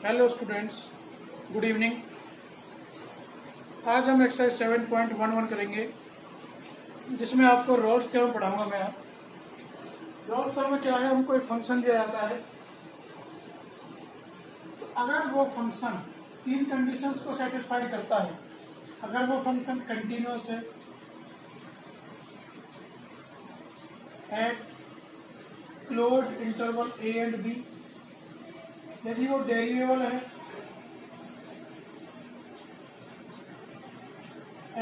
Hello students, good evening. आज हम exercise 7.11 करेंगे, जिसमें आपको रोल्स थ्योरम पढ़ाऊंगा मैं। रोल्स थ्योरम में क्या है, हमको एक फंक्शन दिया जाता है, तो अगर वो फंक्शन तीन कंडीशंस को सेटिस्फाई करता है, अगर वो फंक्शन कंटिन्यूअस है, at closed interval a and b, यदि वो डेरिवेबल है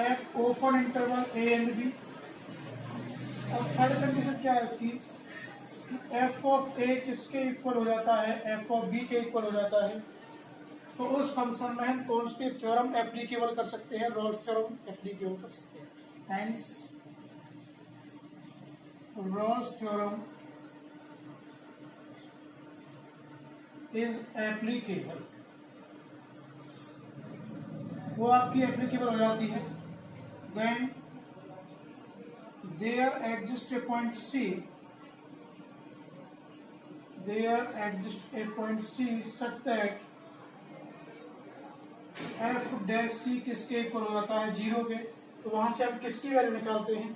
at open interval a and b, और थर्ड कंडीशन क्या है उसकी, एफ ऑफ ए किसके इक्वल हो जाता है, एफ ऑफ बी के इक्वल हो जाता है, तो उस फंक्शन में हम कौन सी थ्योरम एप्लीकेबल कर सकते हैं, रोल्स थ्योरम एप्लीकेबल कर सकते हैं। Hence Rolle's theorem is applicable, वो आपकी एप्लीकेबल हो जाती है। Then there exists a point C, there exists a point C such that f dash C किसके इक्वल हो जाता है, जीरो के। तो वहां से हम किसकी वैल्यू निकालते हैं,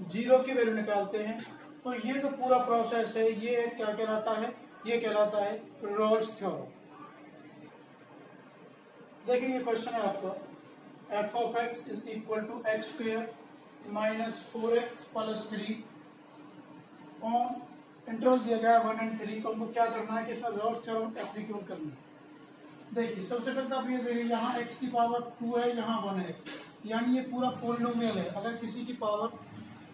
जीरो की वैल्यू निकालते हैं। तो ये जो पूरा प्रोसेस है, ये क्या कहलाता है, ये कहलाता है रोल्स थ्योरम। देखिए ये क्वेश्चन है आपका, f of x is equal to x square minus 4x plus 3 on interval दिया गया 1 and 3। तो हमको क्या करना है कि इसमें रोल्स थ्योरम एप्लीकेबल करनी है। देखिए सबसे पहले आप ये देखिए, यहाँ x की पावर 2 है, यहाँ 1 है, यानी ये पूरा पोलिनोमियल है। अगर किसी की पावर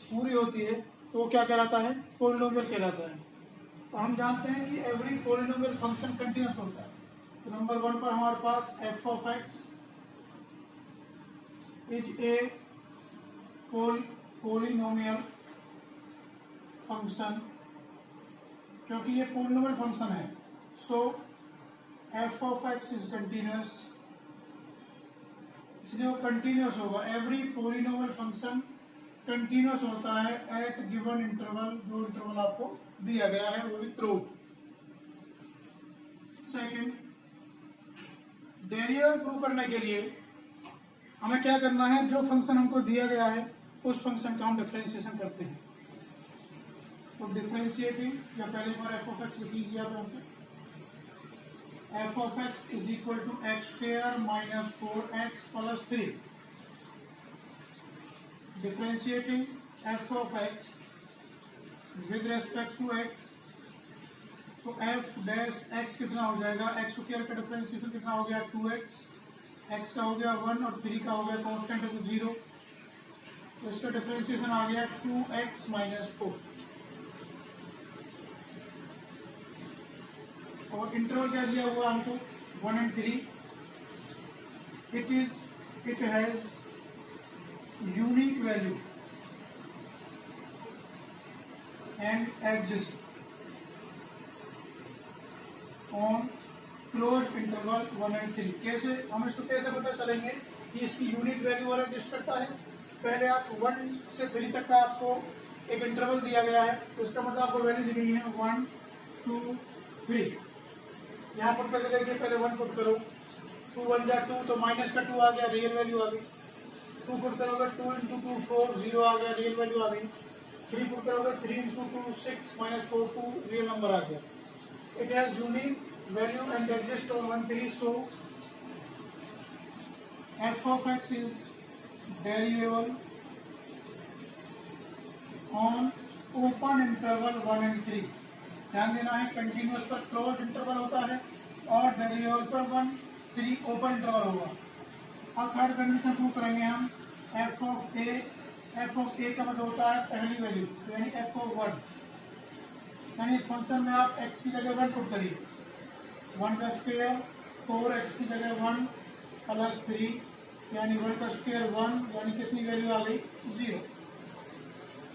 पूरी होती है तो वो क्या कहलाता है, पोलिनोमियल कहलाता है। तो हम जानते हैं कि एवरी पोलिनोमियल फंक्शन कंटिन्यूअस होता है। तो नंबर 1 पर हमारे पास f of x is a polynomial function, क्योंकि ये पोलिनोमियल फंक्शन है, सो f of x is continuous, इसलिए वो कंटिन्यूअस होगा। एवरी पोलिनोमियल फंक्शन कंटिन्यूअस होता है एट गिवन इंटरवल, जो इंटरवल आपको दिया गया है वो भी क्लोज। सेकंड, डेरिवेबल प्रूव करने के लिए हमें क्या करना है, जो फंक्शन हमको दिया गया है उस फंक्शन का हम डिफरेंशिएशन करते हैं। तो डिफरेंशिएटिंग, या पहले बार एफ ऑफ एक्स लिख लीजिए आप, यहाँ से f of x is equal to x square minus 4x plus 3। Differentiating f of x with respect to x, तो एफ डैश एक्स कितना हो जाएगा, एक्स स्क्वायर का डिफरेंशिएशन कितना हो गया 2x, x का हो गया 1 और 3 का हो गया कांस्टेंट है तो 0, तो इसका डिफरेंशिएशन आ गया 2x माइनस 4। और इंटरवल क्या दिया हुआ हमको, 1 and 3। It has unique value and exist on close interval 1 and 3। कैसे हम इसको कैसे पता चलेंगे कि इसकी यूनिक वैल्यू और एग्जिस्ट करता है। पहले आप 1 से 3 तक का आपको एक इंटरवल दिया गया है, तो इसका मतलब आपको वैल्यू दी गई है 1 2 3। यहाँ पुट करके देखिए, पहले 1 पुट करो, 2 1 जा 2, तो माइनस का 2 आ गया, रियल वैल्यू आ गई। 2 पुट करोगे 2 इंटू 2 4, 0 आ गया, रियल वैल्यू आ गई। 3 पुट करोगे 3 इंटू 2 6 माइनस 4 2, रियल नंबर आ गया। It has unique value and exist on 1 3, so f of x is derivable on open interval 1 and 3। ध्यान देना है, कंटिन्यूअस पर क्लोज इंटरवल होता है और डेरिवेबल पर 1 3 ओपन इंटरवल होगा। अब थर्ड कंडीशन प्रूव करेंगे हम, f of a का मतलब होता है पहली वैल्यू, यानी f of 1, यानी इस फंक्शन में आप x की जगह 1 पुट करिए, 1 का स्क्वायर 4x की जगह 1 प्लस 3, यानी 1 का स्क्वायर 1, यानी कितनी वैल्यू आ गई 0।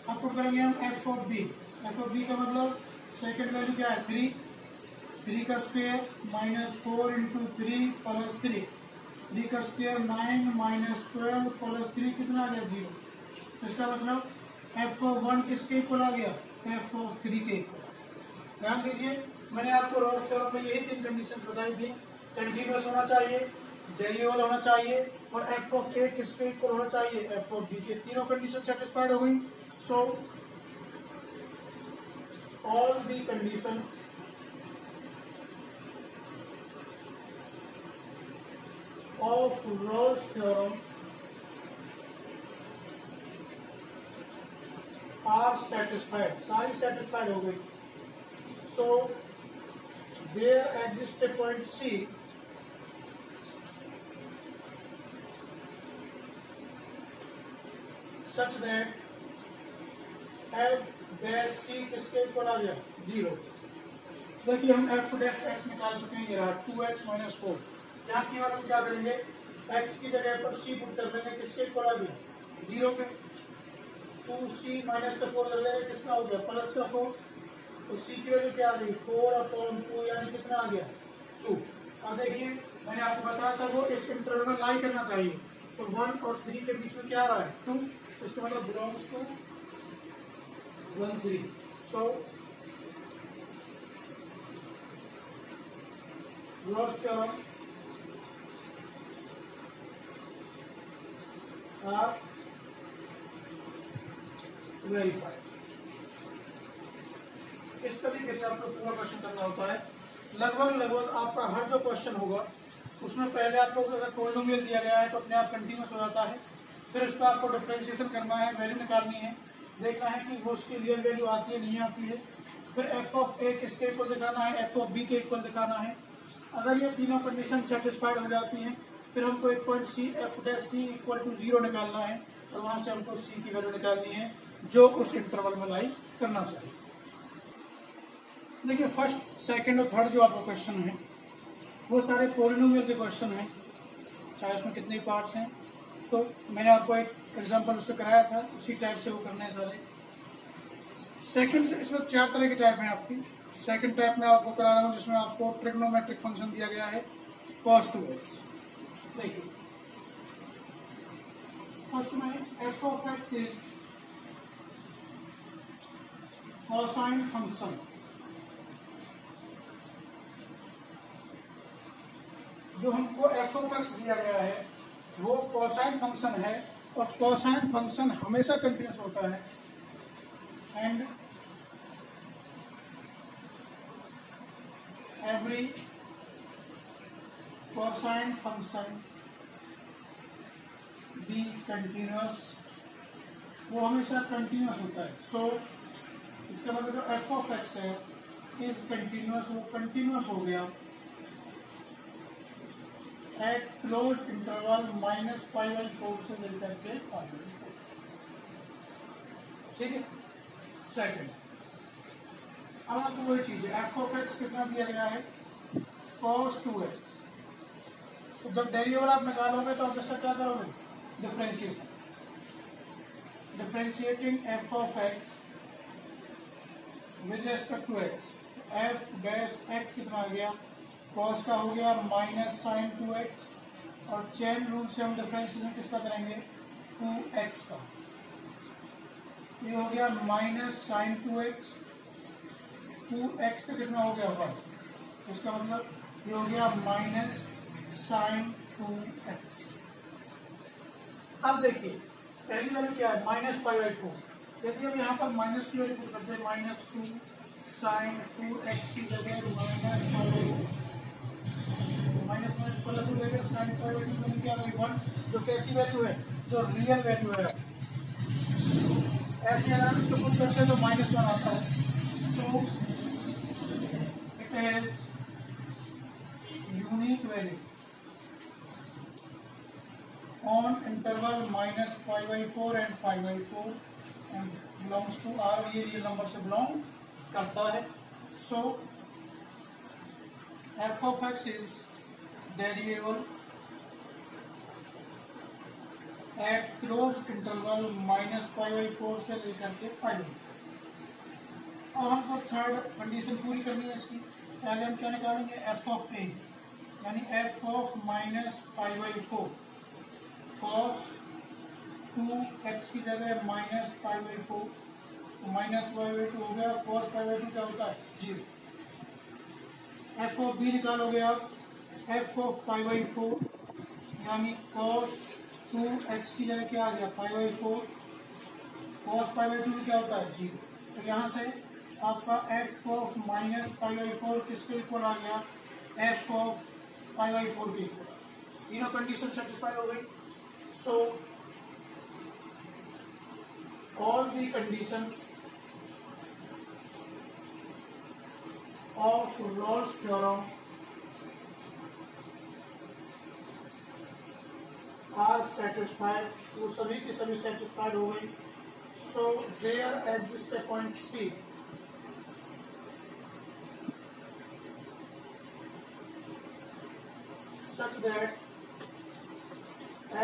अब पुट करेंगे हम f of b। f of b का मतलब सेकेंड वैल्यू क्या है 3, 3 का स्क्वायर माइनस 4 इंटू 3 प्लस 3, 3 का स्क्वायर 9 माइनस 12 प्लस 3 कितना आ गया 0। इसका मतलब f ऑफ 1 किसके इक्वल आ गया, f ऑफ 3 के इक्वल। ध्यान दीजिए, मैंने आपको रोल्स थ्योरम में यही 3 कंडीशन बताई थी कंटिन्यूस होना चाहिए, डेरिवेबल होना चाहिए और एफ ऑफ ए किसके इक्वल होना चाहिए, एफ ऑफ बी के। तीनों कंडीशन सेटिस्फाइड हो गई। So all the condition of Rolle's theorem are satisfied, सारी सेटिस्फाइड हो गई। So there exist a point c such that f dash c किसके इक्वल आ गया, 0। देखिए हम f dash x निकाल चुके हैं, ये रहा 2x माइनस 4। यहाँ की बार हम क्या करेंगे, x की जगह पर c पुट कर देंगे, किसके इक्वल आ गया, 0 के। 2c माइनस का 4 कर लेंगे, किसका हो गया, प्लस का 4। तो c की वैल्यू क्या आ गई, 4/2 यानी कितना आ गया, 2। अब देखिए मैंने आपको बताया था वो इस इंटरवल में लाई करना चाहिए, तो 1 और 3 के बीच में क्या आ रहा है, 2। इसका मतलब belongs to 1 3। So Rolle's theorem are verified. इस तरीके से आपको पूरा क्वेश्चन करना होता है। लगभग आपका हर जो क्वेश्चन होगा उसमें पहले आप लोगों को अगर पॉलिनोमियल दिया गया है तो अपने आप कंटिन्यूस हो जाता है, फिर उसका आपको डिफरेंशिएशन करना है, वैल्यू निकालनी है, देखना है कि वो उसकी रियल वैल्यू आती है नहीं आती है, फिर एफ ऑफ ए किसके इक्वल दिखाना है, एफ ऑफ बी के इक्वल दिखाना है। अगर ये तीनों कंडीशन सेटिस्फाइड हो जाती हैं फिर हमको एक point c f dash c equal to 0 निकालना है और वहां से हमको सी की वैल्यू निकालनी है जो उस इंटरवल में लाई करना चाहिए। देखिए फर्स्ट सेकंड और थर्ड जो आपका क्वेश्चन है वो सारे पॉलिनोमियल के क्वेश्चन हैं, चाहे उसमें कितने पार्ट्स हैं। तो मैंने आपको एक एग्जांपल उससे कराया था, उसी टाइप से वो करने हैं सारे। सेकंड, इसमें 4 तरह की टाइप है आपकी। सेकंड टाइप में आपको करा रहा हूँ जिसमें आपको ट्रिग्नोमेट्रिक फंक्शन दिया गया है cos 2x। देखिए फर्स्ट में f of x is cosine function. जो हमको f ऑफ x दिया गया है वो कोसाइन फंक्शन है और कोसाइन फंक्शन हमेशा कंटिन्यूस होता है and every cosine function be continuous, वो हमेशा कंटिन्यूस होता है। सो इसका मतलब जो f ऑफ x है इज कंटिन्यूस, वो कंटिन्यूस हो गया एट क्लोज इंटरवल -π/4 से लेकर के 5/4। ठीक है। सेकंड, अब आपको वही चीज है, एफ ऑफ एक्स कितना दिया गया है cos 2x। तो जब डेरिवेबल आप निकालोगे तो आप इसका क्या करोगे, differentiation. Differentiating f of x with respect to x, f dash x कितना आ गया, cos का हो गया -sin 2x और चेन रूल से हम डिफरेंशिएशन किसका करेंगे, 2x का। ये हो गया -sin 2x, 2x का कितना हो गया 1, इसका मतलब ये हो गया -sin 2x। अब देखिए पहली वैल्यू क्या है, -π/4। यदि हम यहाँ पर माइनस की वैल्यू पुट करते हैं, -2 sin 2x की जगह -π/4, माइनस प्लस हो जाएगा sin π/2 क्या वैल्यू 1, जो कैसी वैल्यू है, जो रियल वैल्यू है। ऐसे अगर इसको पुट करते हैं तो -1 आता है। तो it is unique value on interval -π/4 and π/4 and belongs to R, ये रियल नंबर से बिलोंग करता है। सो f of x is derivable at closed interval -π/4 से लेकर के 5। और हमको थर्ड कंडीशन पूरी करनी है इसकी। पहले हम क्या निकालेंगे, f ऑफ a यानी f ऑफ -π/4 cos 2x की जगह -π/4, -π/2 हो गया, cos π/2 क्या होता है 0। f ऑफ b निकालोगे आप, एफ ऑफ पाई बाई 4 यानी कॉस 2x की जगह क्या आ गया pi by 4, cos pi by 2 क्या होता है 0। तो यहाँ से आपका F of minus pi by 4 किसके इक्वल आ गया, एफ ऑफ पाई बाई 4 के इक्वल। तीनों कंडीशन सेटिस्फाइड हो गई। So all the conditions of Rolle's theorem are satisfied, वो सभी की सभी सेटिस्फाइड हो गई। So there exist a point c such that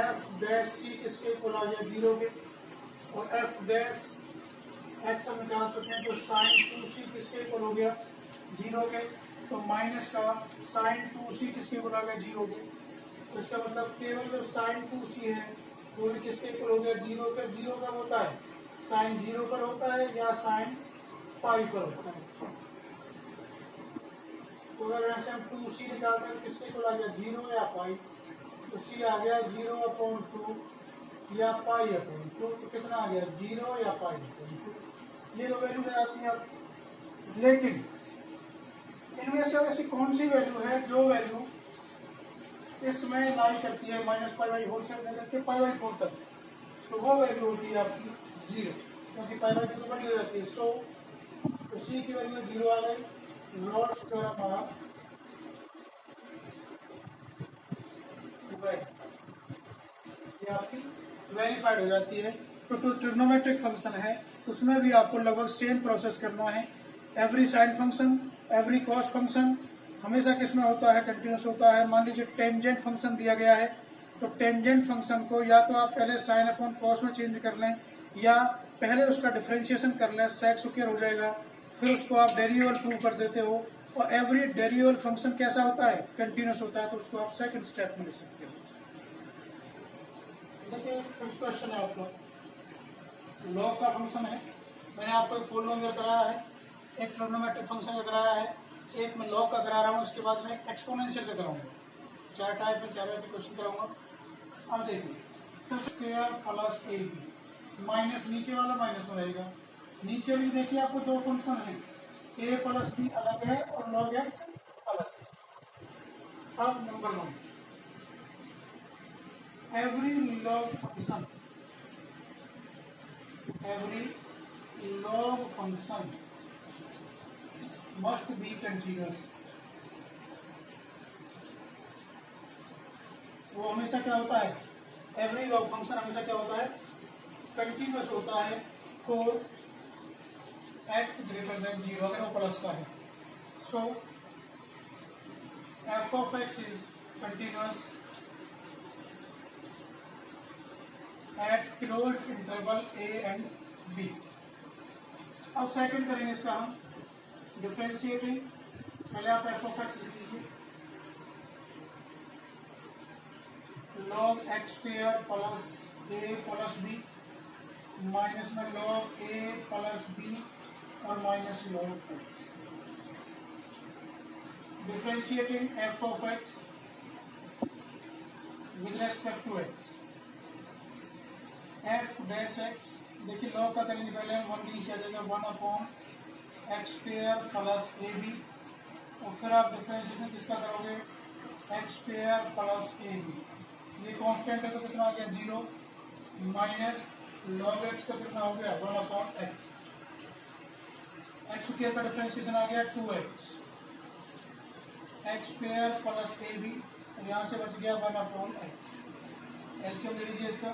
f dash c किसके इक्वल आ गया 0 के, और f dash x हम निकाल चुके हैं तो sin 2c किसके इक्वल हो गया 0 के, तो माइनस का sin 2c किसके इक्वल आ गया 0 के। तो इसका मतलब केवल जो sin 2c है वो भी किसके इक्वल हो गया 0 के। 0 कब होता है, sin 0 पर होता है या sin पाई पर होता है। तो अगर ऐसे हम 2c निकालते हैं किसके इक्वल आ गया 0 या पाई, तो c आ गया 0/2 या पाई/2, तो कितना आ गया 0 या पाई/2, ये दो वैल्यू में आती है। लेकिन इनमें से ऐसी कौन सी वैल्यू है जो वैल्यू इसमें लाई करती है माइनस पाई बाई 4 से लेकर पाई बाई 4 तक, तो वो वैल्यू होती है आपकी 0, क्योंकि पाई बाई 2 तो बड़ी हो जाती है। सो तो c की वैल्यू 0 आ गई। रोल्स थ्योरम ये आपकी वेरीफाइड हो जाती है। तो ट्रिग्नोमेट्रिक फंक्शन है उसमें भी आपको लगभग सेम प्रोसेस करना है। Every sine function, every cos function हमेशा किसमें होता है, कंटिन्यूस होता है। मान लीजिए टेंजेंट फंक्शन दिया गया है, तो टेंजेंट फंक्शन को या तो आप पहले साइन अपॉन कॉस में चेंज कर लें या पहले उसका डिफरेंशिएशन कर लें, सेक स्क्वायर हो जाएगा, फिर उसको आप डेरिवेबल प्रूव कर देते हो। और एवरी डेरिवेबल फंक्शन कैसा होता है, कंटिन्यूस होता है, तो उसको आप सेकंड स्टेप में लिख सकते हो। देखिए क्वेश्चन है आपका लॉग का फंक्शन है, मैंने आपको एक पोलिनोमियल कराया है, एक ट्रिग्नोमेट्रिक फंक्शन का कराया है, एक मैं लॉग का करा रहा हूँ, उसके बाद मैं एक्सपोनेंशियल का कराऊंगा। 4 टाइप में 4 क्वेश्चन कराऊंगा। अब देखिए सब स्क्वायर प्लस ए बी माइनस नीचे वाला माइनस में रहेगा, नीचे भी देखिए आपको दो फंक्शन है, ए प्लस बी अलग है और लॉग एक्स अलग है। अब number 1, every log function must be continuous। वो हमेशा क्या होता है, एवरी लॉग फंक्शन हमेशा क्या होता है, कंटिन्यूस होता है फॉर x ग्रेटर देन 0 अगर वो प्लस का है। सो f of x is continuous at closed interval a and b। अब सेकंड करेंगे इसका हम डिफरेंशिएटिंग। पहले आप f of x लिख लीजिए, log x square plus a plus b minus में log a प्लस b और minus log x। Differentiating f of x with respect to x, f dash x, देखिए लॉग का करेंगे पहले 1 नीचे आ जाएगा 1/x स्क्वायर प्लस ए बी, और फिर आप डिफरेंशिएशन किसका करोगे x स्क्वायर प्लस ए बी, ये कांस्टेंट है तो कितना आ गया 0 माइनस लॉग एक्स का कितना हो गया 1/x, एक्स स्क्वायर का डिफरेंशिएशन आ गया 2x, x स्क्वायर प्लस ए बी, और यहाँ से बच गया 1/x। एलसीएम ले लीजिए इसका,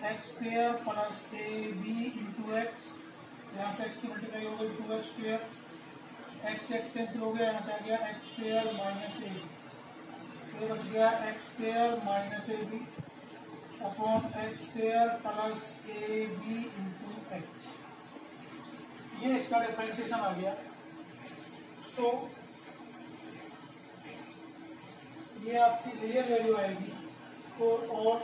x square plus A B into x, यहाँ से एक्स की मल्टीप्लाई हो गई 2x square, x x cancel हो गया, यहाँ से आ गया एक्स स्क्वायर माइनस ए बी, फिर बच गया x square minus A B upon x square plus A B into x, ये इसका डिफरेंशिएशन आ गया। सो ये आपकी रियल वैल्यू आएगी for all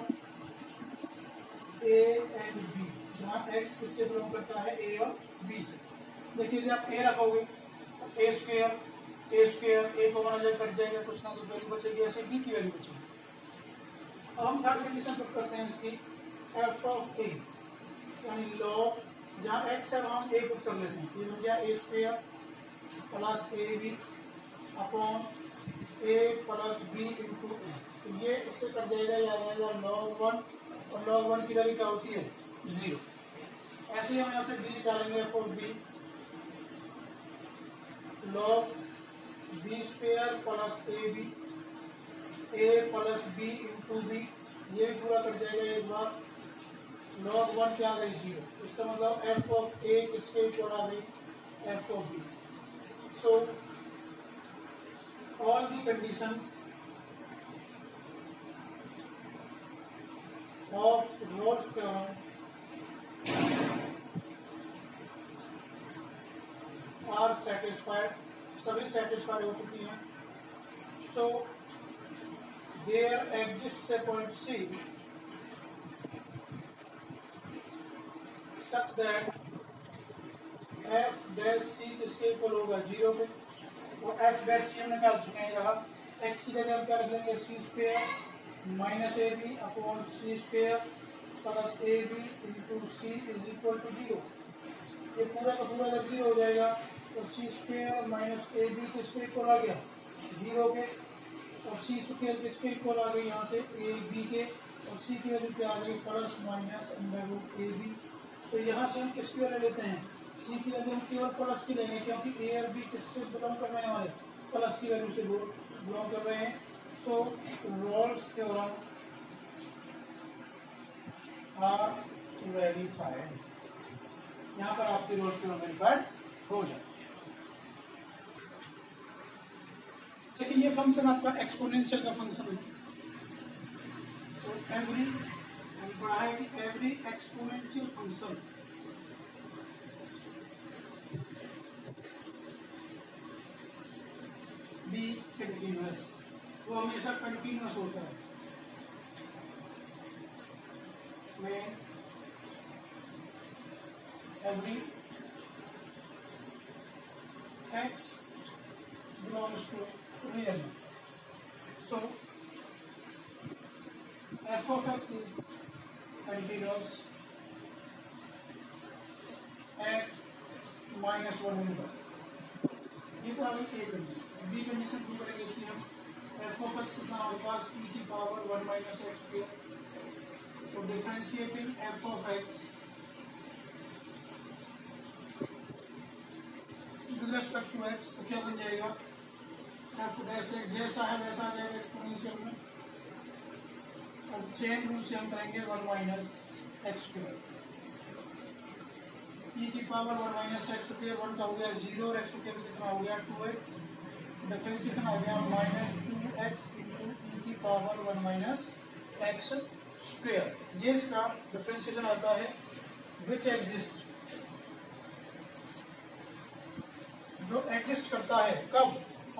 a and b, जहाँ एक्स किससे बिलोंग करता है ए और बी से। देखिए आप ए रखोगे ए स्क्वायर, ए स्क्वायर, ए को वन कट जाएगा, कुछ ना कुछ वैल्यू बचेगी, ऐसे बी की वैल्यू बचेगी। अब हम थर्ड कंडीशन पुट करते हैं इसकी, एफ ऑफ ए, यानी लॉग जहाँ एक्स है वहाँ हम ए पुट कर लेते हैं, ये हो गया A square plus A B upon A plus B into A. तो ये इससे कट जाएगा, याद आएगा log 1, और log 1 की वैल्यू क्या होती है 0। ऐसे ही हम यहाँ से बी निकालेंगे, f of b log b square plus A b, a plus B into b, ये भी पूरा कट जाएगा एक बार, log 1 क्या आ गई 0। इसका मतलब एफ ऑफ ए किसके इक्वल आ गई, f of b. So all the conditions of Rolle's theorem are satisfied, सभी satisfied हो चुकी हैं। So there exists a point C such that f dash C किसके इक्वल होगा 0 पे, और एफ डैश सी हम निकाल चुके हैं। रहा एक्स की जगह हम क्या रख लेंगे, C square minus A B upon C square plus A B into C is equal to 0। ये पूरा का पूरा जब 0 हो जाएगा तो सी स्क्वायर माइनस ए बी किसके इक्वल आ गया 0 के, और सी स्क्वायर किसके इक्वल आ गई यहाँ से ए बी के, और सी की वैल्यू क्या आ गई plus minus under root a b. तो यहाँ से हम किसकी वैल्यू लेते हैं, सी की वैल्यू हम केवल प्लस की लेंगे, क्योंकि ए और बी किससे बिलोंग कर रहे हैं, हमारे प्लस की वैल्यू से बिलोंग कर रहे हैं। सो रोल्स थ्योरम आर वेरीफाइड, यहाँ पर आपकी रोल्स थ्योरम वेरीफाइड हो जाए। देखिए ये फंक्शन आपका एक्सपोनेंशियल का फंक्शन है, तो एवरी पढ़ा है कि every exponential function be continuous, वो हमेशा कंटिन्यूअस होता है। में every x belongs to real, so f of x is continuous at -1 होगा। ये तो आगे A condition, B condition prove करेंगे इसकी हम, एफ ऑफ एक्स कितना हमारे पास e की पावर 1 माइनस एक्स स्क्वायर, तो differentiating f of x with respect to x, तो क्या बन जाएगा एफ डैश एक्स जैसा है वैसा आ जाएगा एक्सपोनेंशियल में, और चेन रूल से हम करेंगे 1 माइनस एक्स स्क्वायर, e की पावर 1 माइनस एक्स स्क्वायर, 1 का हो गया 0 और एक्स स्क्वायर कितना हो गया 2x, डिफरेंशिएशन आ गया -2x इंटू ई की पावर 1 माइनस एक्स स्क्वायर। ये इसका डिफरेंशिएशन आता है विच एग्जिस्ट, जो एग्जिस्ट करता है कब,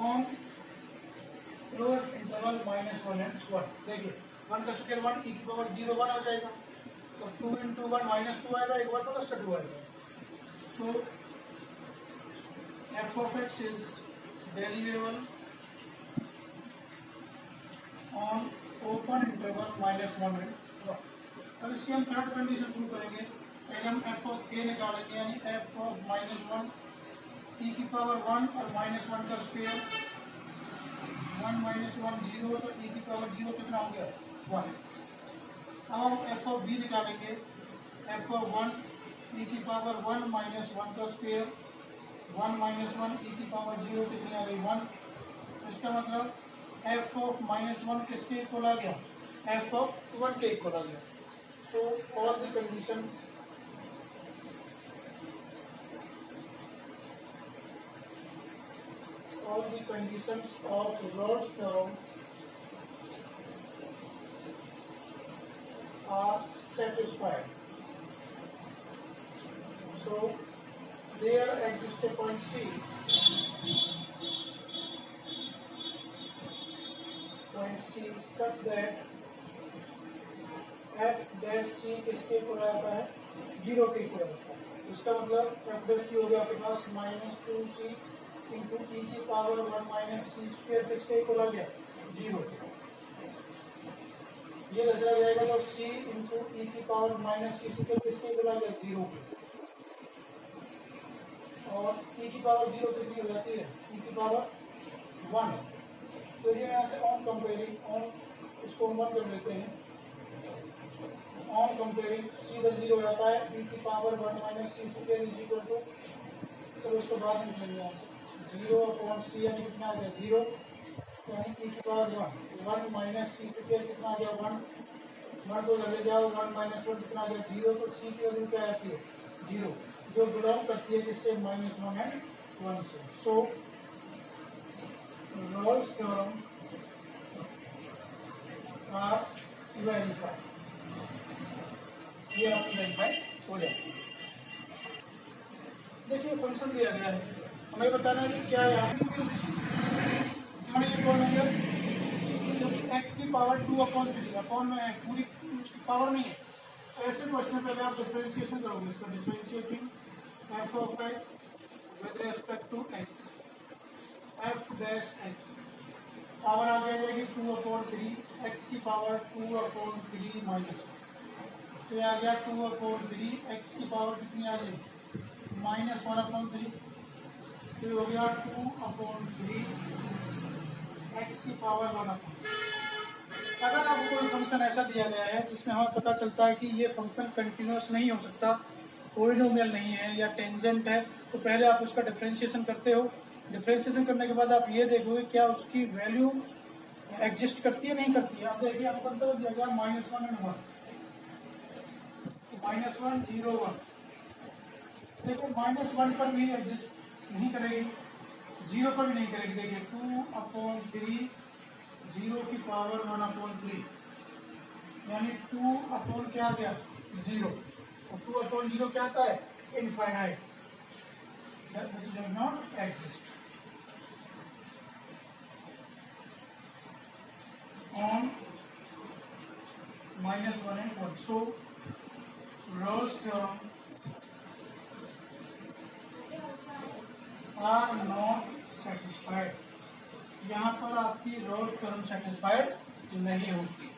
ऑन क्लोज इंटरवल -1 एंड 1। देखिए 1 का स्क्वायर 1, ई की पावर 0 1 आ जाएगा, तो 2 इंटू 1 -2 आएगा, एक बार प्लस का 2 आएगा। So f of x is derivable on open interval -1 and 1। अब इसकी हम थर्ड कंडीशन प्रूव करेंगे, पहले हम f of a निकालेंगे, यानी f of -1 e की पावर 1 और -1 का स्क्वायर, 1 -1 0, तो e की पावर 0 कितना हो गया 1। अब हम f of b निकालेंगे, f of 1 e की पावर 1 -1 का स्क्वायर, 1 -1 e की पावर 0 कितनी आ गई 1। इसका मतलब f ऑफ -1 किसके इक्वल आ गया, f ऑफ 1 के इक्वल आ गया। So all the conditions of Rolle's theorem are satisfied. So there exists a point C, such that f dash C किसके इक्वल आता है 0 के इक्वल आता है। इसका मतलब f dash C हो गया आपके पास -2c इंटू ई की पावर 1 माइनस सी स्क्वायर किसके इक्वल आ गया 0। ये चला जाएगा तो सी इंटू ई की पावर माइनस सी स्क्वायर किसके इक्वल आ गया 0 और ई की पावर 0 कितनी हो जाती है ई की पावर 1। तो ये यहाँ से ऑन कंपेयरिंग ऑन इसको 1 कर लेते हैं। ऑन कंपेयरिंग सी इधर 0 हो जाता है ई की power 1 minus c square is equal to, चलो उसको बाद में लिखेंगे यहाँ से 0 अपॉन सी यानी कितना आ गया 0 यानी ई की पावर 1 माइनस सी स्क्वायर कितना आ गया 1 तो लगे जाओ 1 माइनस 1 कितना आ गया 0। तो सी की वैल्यू क्या आती है 0 जो बिलोंग करती है जिससे -1 एंड 1 से। सो रोल्स थ्योरम आर वेरीफाइड, ये आपकी वेरीफाई हो जाती है। देखिए फंक्शन दिया गया है, हमें बताना है कि क्या यहाँ ये कौन हो गया क्योंकि एक्स की पावर 2/3 अपॉन में पूरी पावर नहीं है। ऐसे क्वेश्चन पहले आप डिफरेंशिएशन करोगे इसका, differentiating f of x with respect to x f dash x power आ जाएगी 2/3 एक्स की पावर 2/3 माइनस, तो ये आ गया 2/3 एक्स की पावर कितनी आ गई -1/3, तो हो गया 2/3 एक्स की पावर 1/3। अगर आपको कोई फंक्शन ऐसा दिया गया है जिसमें हमें पता चलता है कि ये फंक्शन कंटिन्यूस नहीं हो सकता, पॉलिनोमियल नहीं है या टेंजेंट है, तो पहले आप उसका डिफरेंशिएशन करते हो। डिफरेंशिएशन करने के बाद आप ये देखोगे क्या उसकी वैल्यू एग्जिस्ट करती है नहीं करती है। आप देखिए आपको अंतर दिया गया -1 एंड 1, -1 0 1, देखो -1 पर भी एग्जिस्ट नहीं करेगी, 0 पर भी नहीं करेगी। देखिए 2/3 0 की पावर 1/3 यानी 2 क्या आ गया 0 और 2/0 क्या आता है infinite, that which does not exist on -1 and 1. So Rolle's theorem are not satisfied, यहाँ पर आपकी रोल्स थ्योरम सेटिस्फाइड नहीं होती।